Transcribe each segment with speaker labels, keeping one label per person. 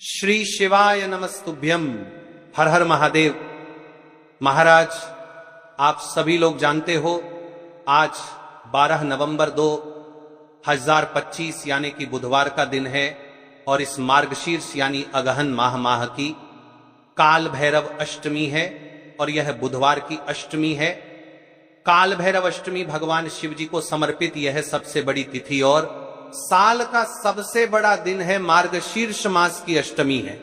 Speaker 1: श्री शिवाय नमस्तुभ्यम। हर हर महादेव। महाराज, आप सभी लोग जानते हो आज 12 नवंबर 2025 यानी कि बुधवार का दिन है और इस मार्गशीर्ष यानी अगहन माह की काल भैरव अष्टमी है और यह बुधवार की अष्टमी है। काल भैरव अष्टमी भगवान शिव जी को समर्पित यह सबसे बड़ी तिथि और साल का सबसे बड़ा दिन है। मार्गशीर्ष मास की अष्टमी है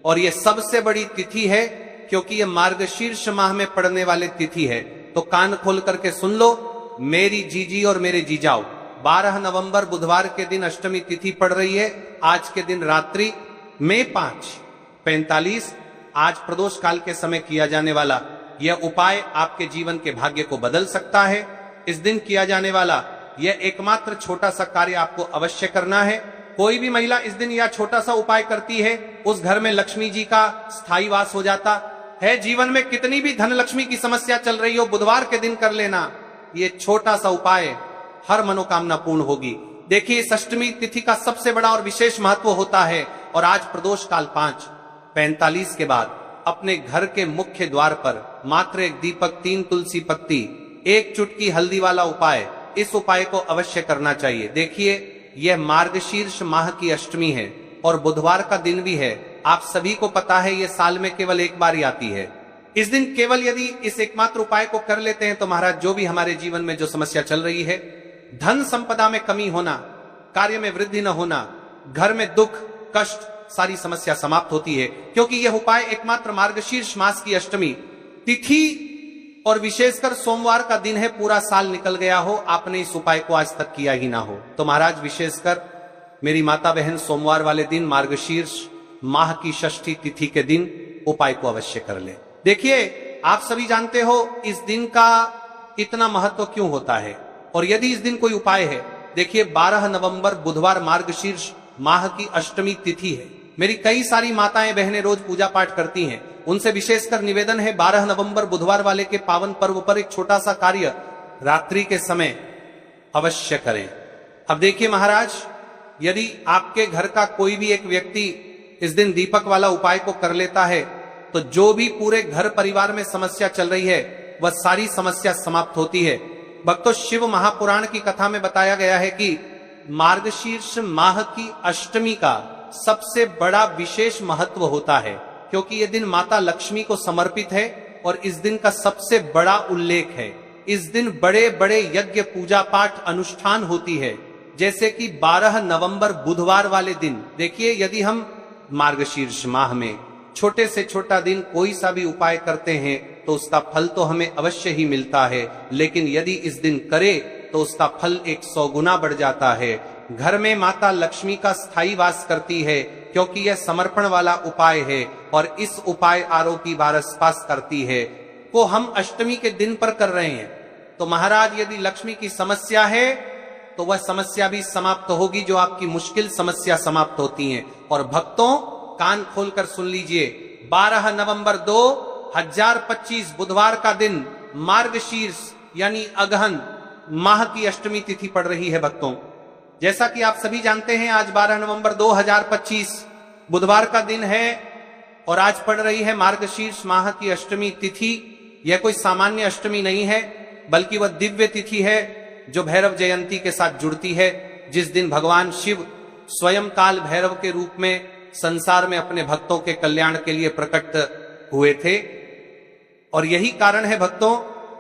Speaker 1: और यह सबसे बड़ी तिथि है क्योंकि यह मार्गशीर्ष माह में पड़ने वाली तिथि है। तो कान खोल करके सुन लो मेरी जीजी और मेरे जीजाओ, 12 नवंबर बुधवार के दिन अष्टमी तिथि पड़ रही है। आज के दिन रात्रि में 5:45 आज प्रदोष काल के समय किया जाने वाला यह उपाय आपके जीवन के भाग्य को बदल सकता है। इस दिन किया जाने वाला यह एकमात्र छोटा सा कार्य आपको अवश्य करना है। कोई भी महिला इस दिन यह छोटा सा उपाय करती है, उस घर में लक्ष्मी जी का स्थायी वास हो जाता है। जीवन में कितनी भी धन लक्ष्मी की समस्या चल रही हो, बुधवार के दिन कर लेना यह छोटा सा उपाय, हर मनोकामना पूर्ण होगी। देखिए, इस अष्टमी तिथि का सबसे बड़ा और विशेष महत्व होता है और आज प्रदोष काल 5:45 के बाद अपने घर के मुख्य द्वार पर मात्र एक दीपक, 3 तुलसी पत्ती, 1 चुटकी हल्दी वाला उपाय, इस उपाय को अवश्य करना चाहिए। देखिए, यह मार्गशीर्ष माह की अष्टमी है और बुधवार का दिन भी है। आप सभी को पता है यह साल में केवल एक बार ही आती है। इस दिन केवल यदि इस एकमात्र उपाय को कर लेते हैं तो महाराज, जो भी हमारे जीवन में जो समस्या चल रही है, धन संपदा में कमी होना, कार्य में वृद्धि न होना, घर में दुख कष्ट, सारी समस्या समाप्त होती है। क्योंकि यह उपाय एकमात्र मार्गशीर्ष मास की अष्टमी तिथि और विशेषकर सोमवार का दिन है। पूरा साल निकल गया हो, आपने इस उपाय को आज तक किया ही ना हो, तो महाराज विशेषकर मेरी माता बहन सोमवार वाले दिन, मार्गशीर्ष माह की षष्ठी तिथि के दिन उपाय को अवश्य कर ले। देखिए, आप सभी जानते हो इस दिन का इतना महत्व क्यों होता है और यदि इस दिन कोई उपाय है। देखिए, 12 नवंबर बुधवार मार्गशीर्ष माह की अष्टमी तिथि है। मेरी कई सारी माताएं बहनें रोज पूजा पाठ करती हैं, उनसे विशेषकर निवेदन है 12 नवंबर बुधवार वाले के पावन पर्व पर एक छोटा सा कार्य रात्रि के समय अवश्य करें। अब देखिए महाराज, यदि आपके घर का कोई भी एक व्यक्ति इस दिन दीपक वाला उपाय को कर लेता है तो जो भी पूरे घर परिवार में समस्या चल रही है वह सारी समस्या समाप्त होती है। भक्तों, शिव महापुराण की कथा में बताया गया है कि मार्गशीर्ष माह की अष्टमी का सबसे बड़ा विशेष महत्व होता है क्योंकि यह दिन माता लक्ष्मी को समर्पित है और इस दिन का सबसे बड़ा उल्लेख है। इस दिन बड़े बड़े यज्ञ, पूजा पाठ, अनुष्ठान होती है। जैसे कि 12 नवंबर बुधवार वाले दिन, देखिए, यदि हम मार्गशीर्ष माह में छोटे से छोटा दिन कोई सा भी उपाय करते हैं तो उसका फल तो हमें अवश्य ही मिलता है, लेकिन यदि इस दिन करे तो उसका फल 100 गुना बढ़ जाता है। घर में माता लक्ष्मी का स्थायी वास करती है क्योंकि यह समर्पण वाला उपाय है और इस उपाय आरोपी वारस पास करती है को हम अष्टमी के दिन पर कर रहे हैं। तो महाराज, यदि लक्ष्मी की समस्या है तो वह समस्या भी समाप्त होगी, जो आपकी मुश्किल समस्या समाप्त होती है। और भक्तों, कान खोलकर सुन लीजिए, 12 नवंबर 2025 बुधवार का दिन मार्गशीर्ष यानी अगहन माह की अष्टमी तिथि पड़ रही है। भक्तों, जैसा कि आप सभी जानते हैं आज 12 नवंबर 2025 बुधवार का दिन है और आज पड़ रही है मार्गशीर्ष माह की अष्टमी तिथि। यह कोई सामान्य अष्टमी नहीं है बल्कि वह दिव्य तिथि है जो भैरव जयंती के साथ जुड़ती है, जिस दिन भगवान शिव स्वयं काल भैरव के रूप में संसार में अपने भक्तों के कल्याण के लिए प्रकट हुए थे। और यही कारण है भक्तों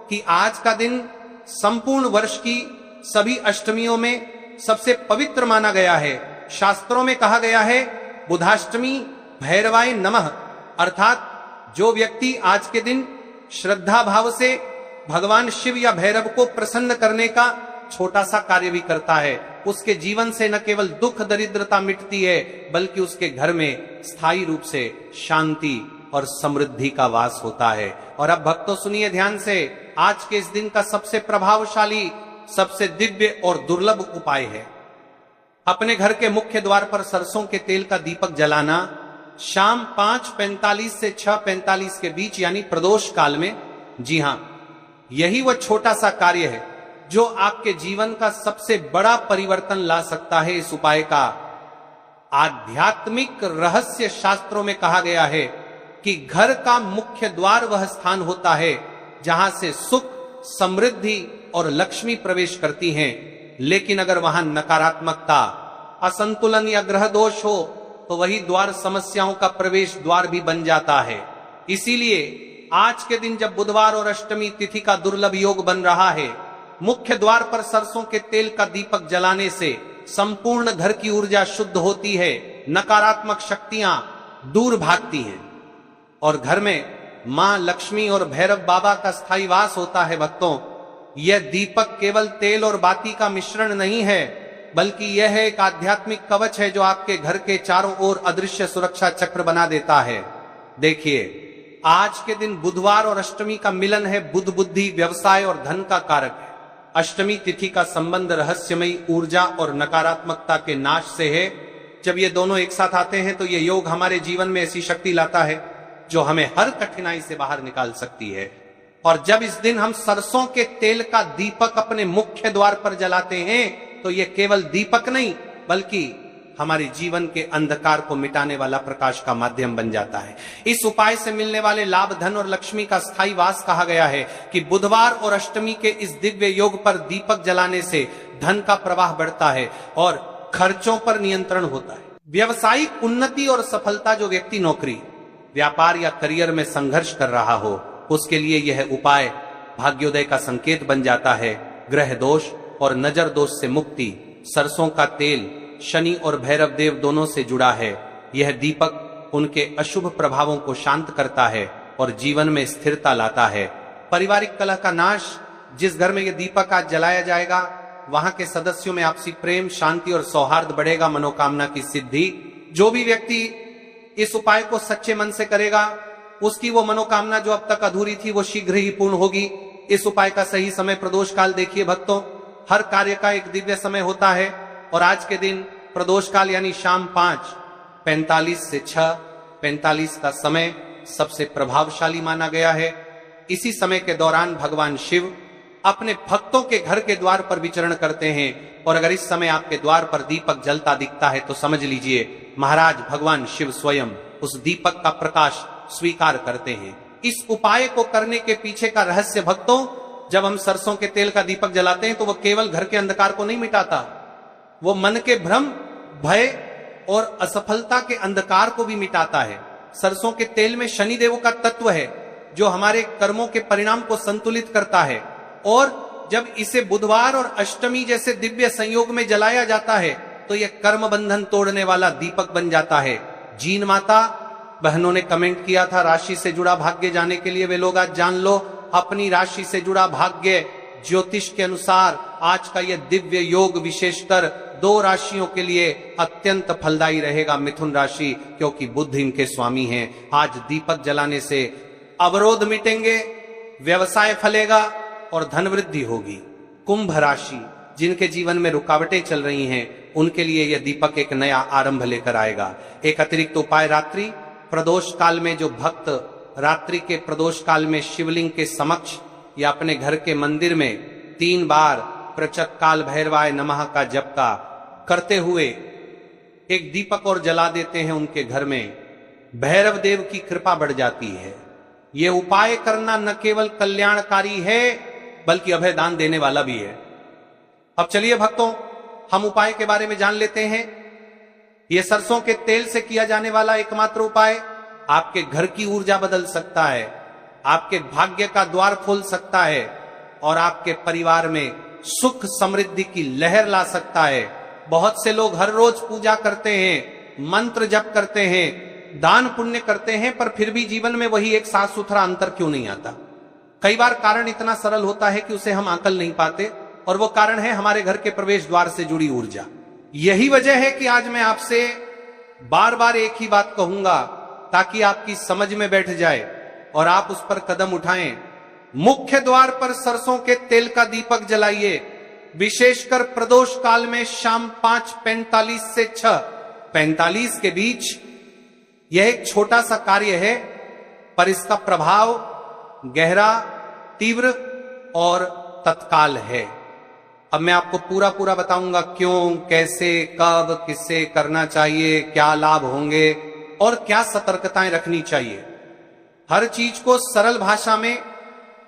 Speaker 1: कि आज का दिन संपूर्ण वर्ष की सभी अष्टमियों में सबसे पवित्र माना गया है। शास्त्रों में कहा गया है बुधाष्टमी भैरवाय नमः, अर्थात जो व्यक्ति आज के दिन श्रद्धा भाव से भगवान शिव या भैरव को प्रसन्न करने का छोटा सा कार्य भी करता है, उसके जीवन से न केवल दुख दरिद्रता मिटती है बल्कि उसके घर में स्थायी रूप से शांति और समृद्धि का वास होता है। और अब भक्तों सुनिए ध्यान से, आज के इस दिन का सबसे प्रभावशाली, सबसे दिव्य और दुर्लभ उपाय है अपने घर के मुख्य द्वार पर सरसों के तेल का दीपक जलाना शाम 5:45 से 6:45 के बीच यानी प्रदोष काल में। जी हां, यही वह छोटा सा कार्य है जो आपके जीवन का सबसे बड़ा परिवर्तन ला सकता है। इस उपाय का आध्यात्मिक रहस्य शास्त्रों में कहा गया है कि घर का मुख्य द्वार वह स्थान होता है जहां से सुख, समृद्धि और लक्ष्मी प्रवेश करती हैं। लेकिन अगर वहां नकारात्मकता, असंतुलन या ग्रह दोष हो तो वही द्वार समस्याओं का प्रवेश द्वार भी बन जाता है। इसीलिए आज के दिन जब बुधवार और अष्टमी तिथि का दुर्लभ योग बन रहा है, मुख्य द्वार पर सरसों के तेल का दीपक जलाने से संपूर्ण घर की ऊर्जा शुद्ध होती है, नकारात्मक शक्तियां दूर भागती हैं और घर में मां लक्ष्मी और भैरव बाबा का स्थायी वास होता है। भक्तों, यह दीपक केवल तेल और बाती का मिश्रण नहीं है, बल्कि यह एक आध्यात्मिक कवच है जो आपके घर के चारों ओर अदृश्य सुरक्षा चक्र बना देता है। देखिए, आज के दिन बुधवार और अष्टमी का मिलन है, बुध बुद्धि, व्यवसाय और धन का कारक है। अष्टमी तिथि का संबंध रहस्यमयी ऊर्जा और नकारात्मकता के नाश से है। जब ये दोनों एक साथ आते हैं तो ये योग हमारे जीवन में ऐसी शक्ति लाता है जो हमें हर कठिनाई से बाहर निकाल सकती है। और जब इस दिन हम सरसों के तेल का दीपक अपने मुख्य द्वार पर जलाते हैं तो ये केवल दीपक नहीं बल्कि हमारे जीवन के अंधकार को मिटाने वाला प्रकाश का माध्यम बन जाता है। इस उपाय से मिलने वाले लाभ, धन और लक्ष्मी का स्थायी वास कहा गया है कि बुधवार और अष्टमी के इस दिव्य योग पर दीपक जलाने से धन का प्रवाह बढ़ता है और खर्चों पर नियंत्रण होता है। व्यवसायिक उन्नति और सफलता, जो व्यक्ति नौकरी, व्यापार या करियर में संघर्ष कर रहा हो, उसके लिए यह उपाय भाग्योदय का संकेत बन जाता है। ग्रह दोष और नजर दोष से मुक्ति, सरसों का तेल शनि और भैरव देव दोनों से जुड़ा है। यह दीपक उनके अशुभ प्रभावों को शांत करता है और जीवन में स्थिरता लाता है। पारिवारिक कलह का नाश, जिस घर में यह दीपक आज जलाया जाएगा वहां के सदस्यों में आपसी प्रेम, शांति और सौहार्द बढ़ेगा। मनोकामना की सिद्धि, जो भी व्यक्ति इस उपाय को सच्चे मन से करेगा उसकी वो मनोकामना जो अब तक अधूरी थी वो शीघ्र ही पूर्ण होगी। इस उपाय का सही समय प्रदोष काल देखिए भक्तों, हर कार्य का एक दिव्य समय होता है और आज के दिन प्रदोष काल यानी शाम 5:45 से 6:45 का समय सबसे प्रभावशाली माना गया है। इसी समय के दौरान भगवान शिव अपने भक्तों के घर के द्वार पर विचरण करते हैं और अगर इस समय आपके द्वार पर दीपक जलता दिखता है तो समझ लीजिए महाराज भगवान शिव स्वयं उस दीपक का प्रकाश स्वीकार करते हैं। इस उपाय को करने के पीछे का रहस्य भक्तों, जब हम सरसों के तेल का दीपक जलाते हैं तो वह केवल घर के अंधकार को नहीं मिटाता, वो मन के भ्रम, भय और असफलता के अंधकार को भी मिटाता है। सरसों के तेल में शनिदेव का तत्व है जो हमारे कर्मों के परिणाम को संतुलित करता है और जब इसे बुधवार और अष्टमी जैसे दिव्य संयोग में जलाया जाता है तो यह कर्म बंधन तोड़ने वाला दीपक बन जाता है। जीन माता बहनों ने कमेंट किया था राशि से जुड़ा भाग्य जाने के लिए, वे लोग आज जान लो अपनी राशि से जुड़ा भाग्य। ज्योतिष के अनुसार आज का यह दिव्य योग विशेषकर 2 राशियों के लिए अत्यंत फलदायी रहेगा। मिथुन राशि, क्योंकि बुध इनके स्वामी हैं। आज दीपक जलाने से अवरोध मिटेंगे, व्यवसाय फलेगा और धन वृद्धि होगी। कुंभ राशि, जिनके जीवन में रुकावटें चल रही हैं उनके लिए यह दीपक एक नया आरंभ लेकर आएगा। एक अतिरिक्त उपाय, रात्रि प्रदोष काल में जो भक्त रात्रि के प्रदोष काल में शिवलिंग के समक्ष या अपने घर के मंदिर में 3 बार प्रचक काल भैरवाय नमः का जप का करते हुए एक दीपक और जला देते हैं, उनके घर में भैरव देव की कृपा बढ़ जाती है। यह उपाय करना न केवल कल्याणकारी है बल्कि अभय दान देने वाला भी है। अब चलिए भक्तों, हम उपाय के बारे में जान लेते हैं। यह सरसों के तेल से किया जाने वाला एकमात्र उपाय आपके घर की ऊर्जा बदल सकता है, आपके भाग्य का द्वार खोल सकता है और आपके परिवार में सुख समृद्धि की लहर ला सकता है। बहुत से लोग हर रोज पूजा करते हैं, मंत्र जप करते हैं, दान पुण्य करते हैं, पर फिर भी जीवन में वही एक साफ सुथरा अंतर क्यों नहीं आता? कई बार कारण इतना सरल होता है कि उसे हम आकल नहीं पाते और वो कारण है हमारे घर के प्रवेश द्वार से जुड़ी ऊर्जा। यही वजह है कि आज मैं आपसे बार बार एक ही बात कहूंगा ताकि आपकी समझ में बैठ जाए और आप उस पर कदम उठाएं। मुख्य द्वार पर सरसों के तेल का दीपक जलाइए, विशेषकर प्रदोष काल में शाम 5:45 से 6:45 के बीच। यह एक छोटा सा कार्य है पर इसका प्रभाव गहरा, तीव्र और तत्काल है। अब मैं आपको पूरा पूरा बताऊंगा क्यों, कैसे, कब, किससे करना चाहिए, क्या लाभ होंगे और क्या सतर्कताएं रखनी चाहिए। हर चीज को सरल भाषा में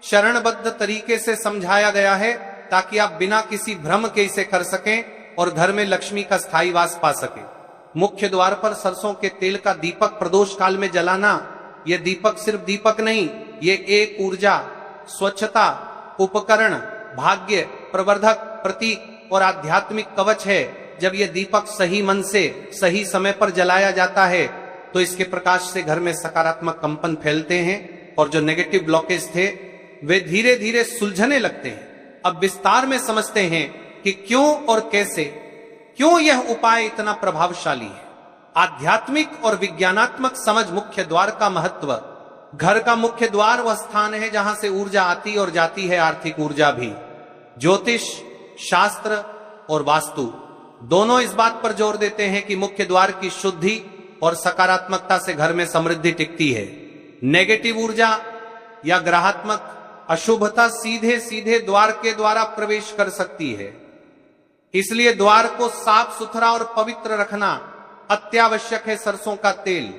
Speaker 1: चरणबद्ध तरीके से समझाया गया है ताकि आप बिना किसी भ्रम के इसे कर सकें और घर में लक्ष्मी का स्थायी वास पा सकें। मुख्य द्वार पर सरसों के तेल का दीपक प्रदोष काल में जलाना, यह दीपक सिर्फ दीपक नहीं, ये एक ऊर्जा, स्वच्छता, उपकरण, भाग्य प्रवर्धक, प्रतीक और आध्यात्मिक कवच है। जब यह दीपक सही मन से सही समय पर जलाया जाता है तो इसके प्रकाश से घर में सकारात्मक कंपन फैलते हैं और जो नेगेटिव ब्लॉकेज थे वे धीरे धीरे सुलझने लगते हैं। अब विस्तार में समझते हैं कि क्यों और कैसे, क्यों यह उपाय इतना प्रभावशाली है। आध्यात्मिक और विज्ञानात्मक समझ मुख्य द्वार का महत्व। घर का मुख्य द्वार वह स्थान है जहां से ऊर्जा आती और जाती है, आर्थिक ऊर्जा भी। ज्योतिष, शास्त्र और वास्तु दोनों इस बात पर जोर देते हैं कि मुख्य द्वार की शुद्धि और सकारात्मकता से घर में समृद्धि टिकती है। नेगेटिव ऊर्जा या ग्रहात्मक अशुभता सीधे सीधे द्वार के द्वारा प्रवेश कर सकती है। इसलिए द्वार को साफ सुथरा और पवित्र रखना अत्यावश्यक है। सरसों का तेल,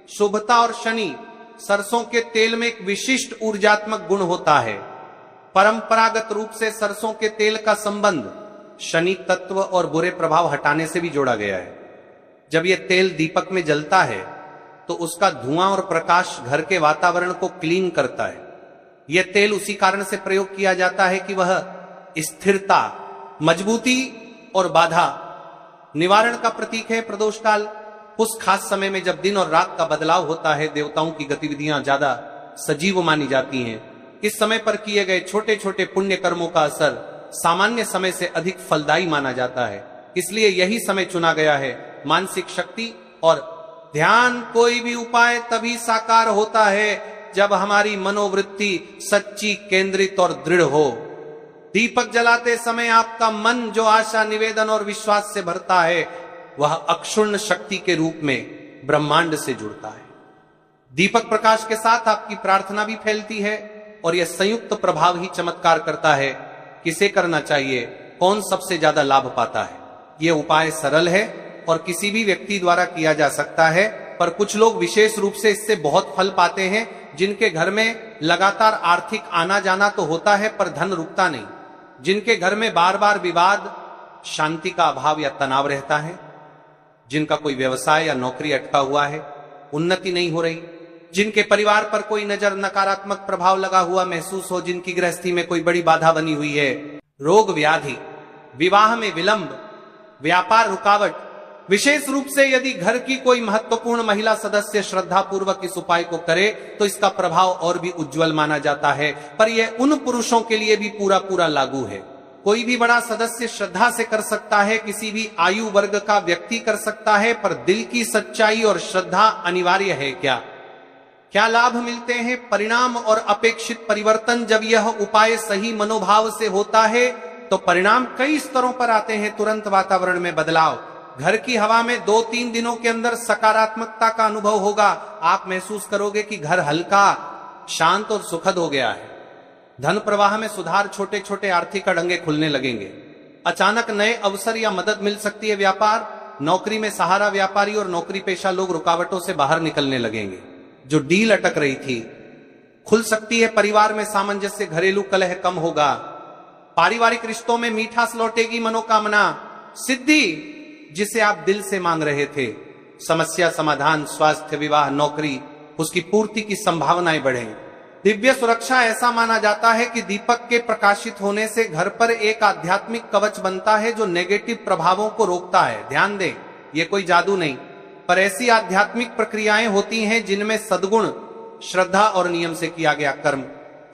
Speaker 1: शुभता और शनि। सरसों के तेल में एक विशिष्ट ऊर्जात्मक गुण होता है। परंपरागत रूप से सरसों के तेल का संबंध शनि तत्व और बुरे प्रभाव हटाने से भी जोड़ा गया है। जब यह तेल दीपक में जलता है तो उसका धुआं और प्रकाश घर के वातावरण को क्लीन करता है। यह तेल उसी कारण से प्रयोग किया जाता है कि वह स्थिरता, मजबूती और बाधा निवारण का प्रतीक है। प्रदोष काल उस खास समय में जब दिन और रात का बदलाव होता है, देवताओं की गतिविधियां ज्यादा सजीव मानी जाती हैं। इस समय पर किए गए छोटे छोटे पुण्य कर्मों का असर सामान्य समय से अधिक फलदायी माना जाता है। इसलिए यही समय चुना गया है। मानसिक शक्ति और ध्यान, कोई भी उपाय तभी साकार होता है जब हमारी मनोवृत्ति सच्ची, केंद्रित और दृढ़ हो। दीपक जलाते समय आपका मन जो आशा, निवेदन और विश्वास से भरता है वह अक्षुण्ण शक्ति के रूप में ब्रह्मांड से जुड़ता है। दीपक प्रकाश के साथ आपकी प्रार्थना भी फैलती है और यह संयुक्त प्रभाव ही चमत्कार करता है। किसे करना चाहिए, कौन सबसे ज्यादा लाभ पाता है। यह उपाय सरल है और किसी भी व्यक्ति द्वारा किया जा सकता है, पर कुछ लोग विशेष रूप से इससे बहुत फल पाते हैं जिनके घर में लगातार आर्थिक आना जाना तो होता है पर धन रुकता नहीं, जिनके घर में बार बार विवाद, शांति का अभाव या तनाव रहता है, जिनका कोई व्यवसाय या नौकरी अटका हुआ है, उन्नति नहीं हो रही, जिनके परिवार पर कोई नजर नकारात्मक प्रभाव लगा हुआ महसूस हो, जिनकी गृहस्थी में कोई बड़ी बाधा बनी हुई है, रोग व्याधि, विवाह में विलंब, व्यापार रुकावट। विशेष रूप से यदि घर की कोई महत्वपूर्ण महिला सदस्य श्रद्धा पूर्वक इस उपाय को करे तो इसका प्रभाव और भी उज्जवल माना जाता है। पर यह उन पुरुषों के लिए भी पूरा पूरा लागू है। कोई भी बड़ा सदस्य श्रद्धा से कर सकता है, किसी भी आयु वर्ग का व्यक्ति कर सकता है, पर दिल की सच्चाई और श्रद्धा अनिवार्य है। क्या लाभ मिलते हैं, परिणाम और अपेक्षित परिवर्तन। जब यह उपाय सही मनोभाव से होता है तो परिणाम कई स्तरों पर आते हैं। तुरंत वातावरण में बदलाव, घर की हवा में 2-3 दिनों के अंदर सकारात्मकता का अनुभव होगा। आप महसूस करोगे कि घर हल्का, शांत और सुखद हो गया है। धन प्रवाह में सुधार, छोटे छोटे आर्थिक अड़ंगे खुलने लगेंगे। अचानक नए अवसर या मदद मिल सकती है। व्यापार, नौकरी में सहारा, व्यापारी और नौकरी पेशा लोग रुकावटों से बाहर निकलने लगेंगे। जो डील अटक रही थी खुल सकती है। परिवार में सामंजस्य, घरेलू कलह कम होगा। पारिवारिक रिश्तों में मीठास लौटेगी। मनोकामना सिद्धि, जिसे आप दिल से मांग रहे थे, समस्या समाधान, स्वास्थ्य, विवाह, नौकरी, उसकी पूर्ति की संभावनाएं बढ़े। दिव्य सुरक्षा, ऐसा माना जाता है कि दीपक के प्रकाशित होने से घर पर एक आध्यात्मिक कवच बनता है जो नेगेटिव प्रभावों को रोकता है। ध्यान दें, यह कोई जादू नहीं, पर ऐसी आध्यात्मिक प्रक्रियाएं होती हैं जिनमें सद्गुण, श्रद्धा और नियम से किया गया कर्म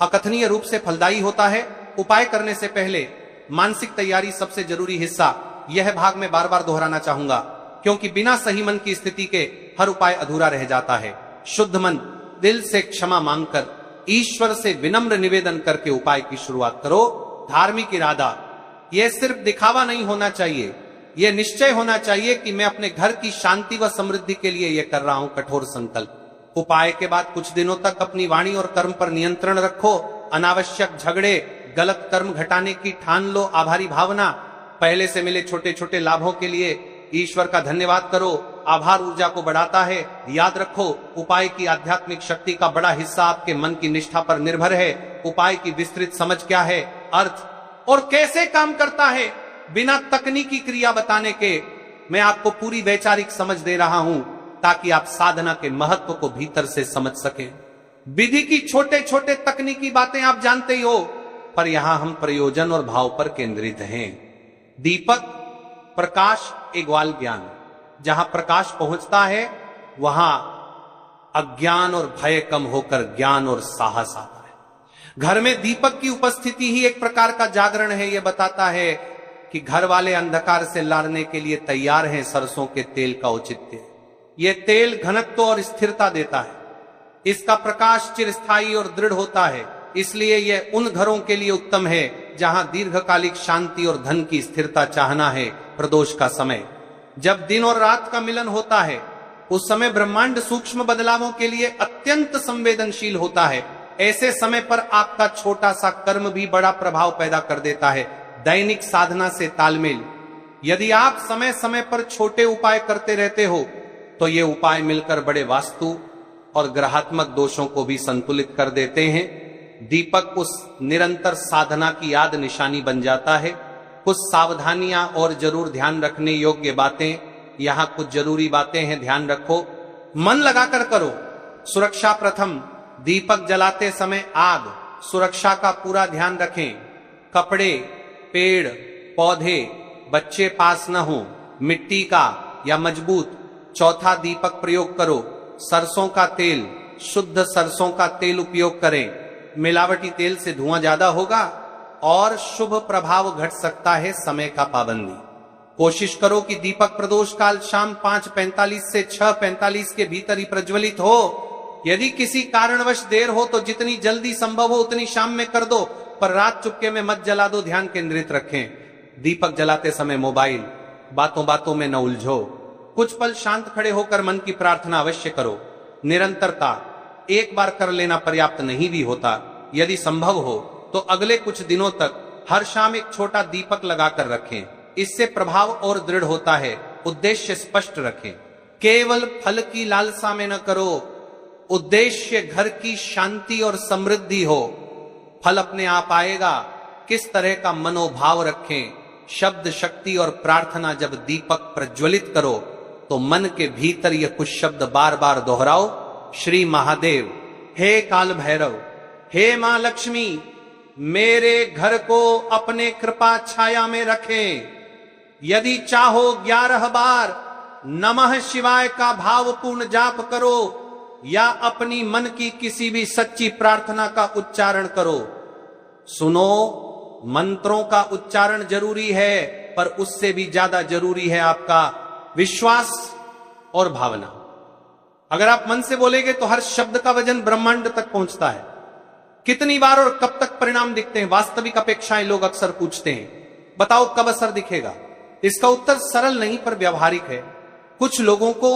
Speaker 1: अकथनीय रूप से फलदायी होता है। उपाय करने से पहले मानसिक तैयारी सबसे जरूरी हिस्सा। यह भाग मैं बार बार दोहराना चाहूंगा क्योंकि बिना सही मन की स्थिति के हर उपाय अधूरा रह जाता है। शुद्ध मन, दिल से क्षमा मांगकर, ईश्वर से विनम्र निवेदन करके उपाय की शुरुआत करो। धार्मिक इरादा, यह सिर्फ दिखावा नहीं होना चाहिए, यह निश्चय होना चाहिए कि मैं अपने घर की शांति व समृद्धि के लिए यह कर रहा हूं कठोर संकल्प। उपाय के बाद कुछ दिनों तक अपनी वाणी और कर्म पर नियंत्रण रखो। अनावश्यक झगड़े, गलत कर्म घटाने की ठान लो। आभारी भावना, पहले से मिले छोटे छोटे लाभों के लिए ईश्वर का धन्यवाद करो। आभार ऊर्जा को बढ़ाता है। याद रखो, उपाय की आध्यात्मिक शक्ति का बड़ा हिस्सा आपके मन की निष्ठा पर निर्भर है। उपाय की विस्तृत समझ क्या है, अर्थ और कैसे काम करता है, बिना तकनीकी क्रिया बताने के मैं आपको पूरी वैचारिक समझ दे रहा हूं, ताकि आप साधना के महत्व को भीतर से समझ सकें। विधि की छोटे छोटे तकनीकी बातें आप जानते ही हो, पर यहां हम प्रयोजन और भाव पर केंद्रित हैं। दीपक, प्रकाश, इक्वाल ज्ञान। जहां प्रकाश पहुंचता है वहां अज्ञान और भय कम होकर ज्ञान और साहस आता है। घर में दीपक की उपस्थिति ही एक प्रकार का जागरण है। यह बताता है कि घर वाले अंधकार से लड़ने के लिए तैयार हैं। सरसों के तेल का औचित्य, यह तेल घनत्व और स्थिरता देता है। इसका प्रकाश चिरस्थायी और दृढ़ होता है, इसलिए यह उन घरों के लिए उत्तम है जहां दीर्घकालिक शांति और धन की स्थिरता चाहना है। प्रदोष का समय, जब दिन और रात का मिलन होता है, उस समय ब्रह्मांड सूक्ष्म बदलावों के लिए अत्यंत संवेदनशील होता है। ऐसे समय पर आपका छोटा सा कर्म भी बड़ा प्रभाव पैदा कर देता है। दैनिक साधना से तालमेल, यदि आप समय समय पर छोटे उपाय करते रहते हो तो ये उपाय मिलकर बड़े वास्तु और ग्रहात्मक दोषों को भी संतुलित कर देते हैं। दीपक उस निरंतर साधना की याद निशानी बन जाता है। कुछ सावधानियां और जरूर ध्यान रखने योग्य बातें, यहां कुछ जरूरी बातें हैं, ध्यान रखो। मन लगाकर करो। सुरक्षा प्रथम, दीपक जलाते समय आग सुरक्षा का पूरा ध्यान रखें। कपड़े, पेड़ पौधे, बच्चे पास न हो, मिट्टी का या मजबूत। चौथा, दीपक प्रयोग करो। सरसों का तेल, शुद्ध सरसों का तेल उपयोग करें। मिलावटी तेल से धुआं ज्यादा होगा और शुभ प्रभाव घट सकता है। समय का पाबंदी, कोशिश करो कि दीपक प्रदोष काल शाम 5:45 से 6:45 के भीतर ही प्रज्वलित हो। यदि किसी कारणवश देर हो तो जितनी जल्दी संभव हो उतनी शाम में कर दो, पर रात चुपके में मत जला दो। ध्यान केंद्रित रखें। दीपक जलाते समय मोबाइल, बातों बातों में न उलझो। कुछ पल शांत खड़े होकर मन की प्रार्थना अवश्य करो। निरंतरता, एक बार कर लेना पर्याप्त नहीं भी होता। यदि संभव हो तो अगले कुछ दिनों तक हर शाम एक छोटा दीपक लगाकर रखें। इससे प्रभाव और दृढ़ होता है। उद्देश्य स्पष्ट रखें। केवल फल की लालसा में न करो। उद्देश्य घर की शांति और समृद्धि हो। फल अपने आप आएगा। किस तरह का मनोभाव रखें। शब्द शक्ति और प्रार्थना, जब दीपक प्रज्वलित करो तो मन के भीतर ये कुछ शब्द बार बार दोहराओ। श्री महादेव, हे काल भैरव, हे मां लक्ष्मी, मेरे घर को अपने कृपा छाया में रखें। यदि चाहो 11 बार नमः शिवाय का भावपूर्ण जाप करो या अपनी मन की किसी भी सच्ची प्रार्थना का उच्चारण करो। सुनो, मंत्रों का उच्चारण जरूरी है, पर उससे भी ज्यादा जरूरी है आपका विश्वास और भावना। अगर आप मन से बोलेंगे तो हर शब्द का वजन ब्रह्मांड तक पहुंचता है। कितनी बार और कब तक परिणाम दिखते हैं, वास्तविक अपेक्षाएं लोग अक्सर पूछते हैं। बताओ कब असर दिखेगा? इसका उत्तर सरल नहीं पर व्यवहारिक है। कुछ लोगों को